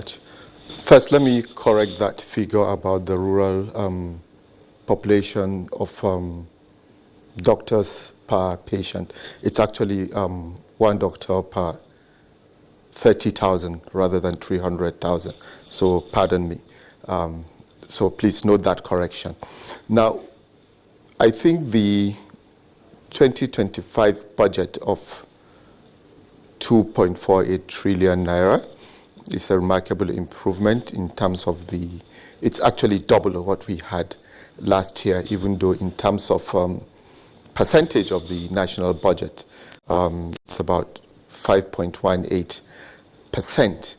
First, let me correct that figure about the rural population of doctors per patient. It's actually one doctor per 30,000 rather than 300,000. So pardon me. So please note that correction. Now, I think the 2025 budget of 2.48 trillion naira is a remarkable improvement in terms of it's actually double of what we had last year, even though in terms of percentage of the national budget, it's about 5.18%.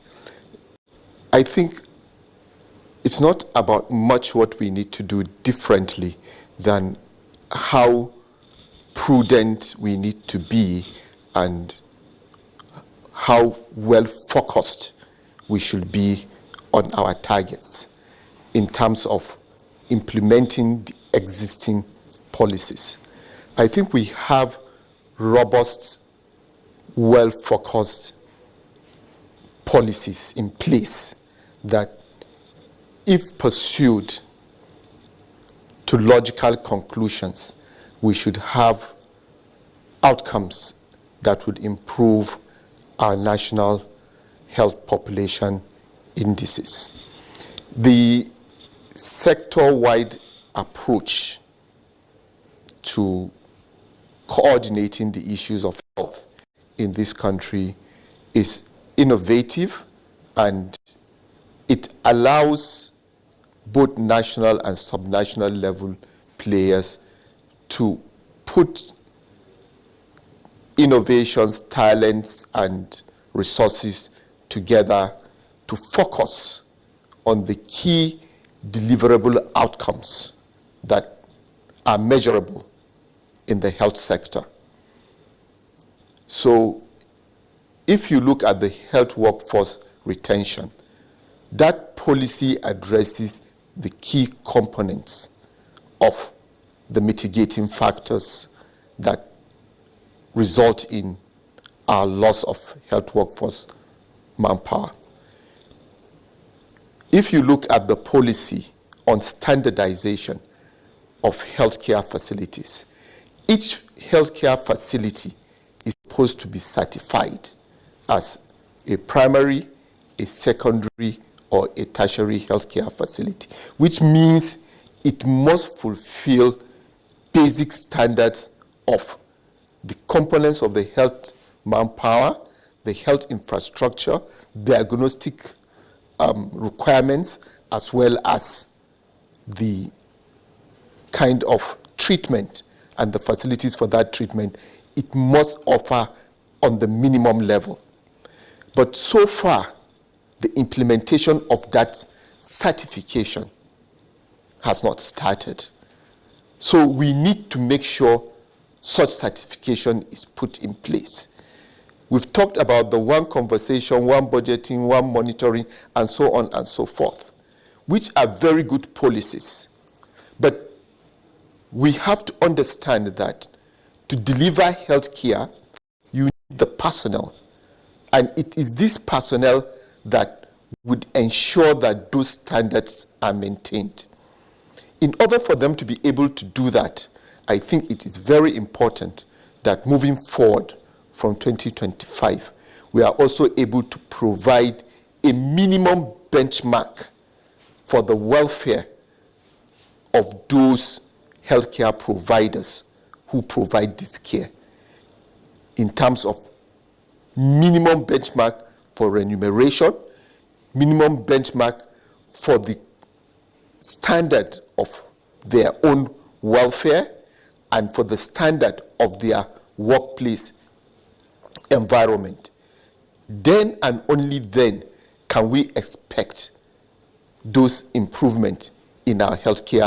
I think it's not about much what we need to do differently than how prudent we need to be and how well focused we should be on our targets in terms of implementing the existing policies. I think we have robust, well-focused policies in place that, if pursued to logical conclusions, we should have outcomes that would improve our national health population indices. The sector-wide approach to coordinating the issues of health in this country is innovative, and it allows both national and subnational level players to put innovations, talents, and resources together to focus on the key deliverable outcomes that are measurable in the health sector. So if you look at the health workforce retention, that policy addresses the key components of the mitigating factors that result in our loss of health workforce manpower. If you look at the policy on standardization of healthcare facilities, each healthcare facility is supposed to be certified as a primary, a secondary, or a tertiary healthcare facility, which means it must fulfill basic standards of the components of the health manpower, the health infrastructure, diagnostic requirements, as well as the kind of treatment and the facilities for that treatment it must offer on the minimum level. But so far, the implementation of that certification has not started. So we need to make sure such certification is put in place. We've talked about the one conversation, one budgeting, one monitoring, and so on and so forth, which are very good policies. But we have to understand that to deliver health care, you need the personnel. And it is this personnel that would ensure that those standards are maintained. In order for them to be able to do that, I think it is very important that moving forward from 2025, we are also able to provide a minimum benchmark for the welfare of those healthcare providers who provide this care, in terms of minimum benchmark for remuneration, minimum benchmark for the standard of their own welfare, and for the standard of their workplace environment. Then and only then can we expect those improvements in our healthcare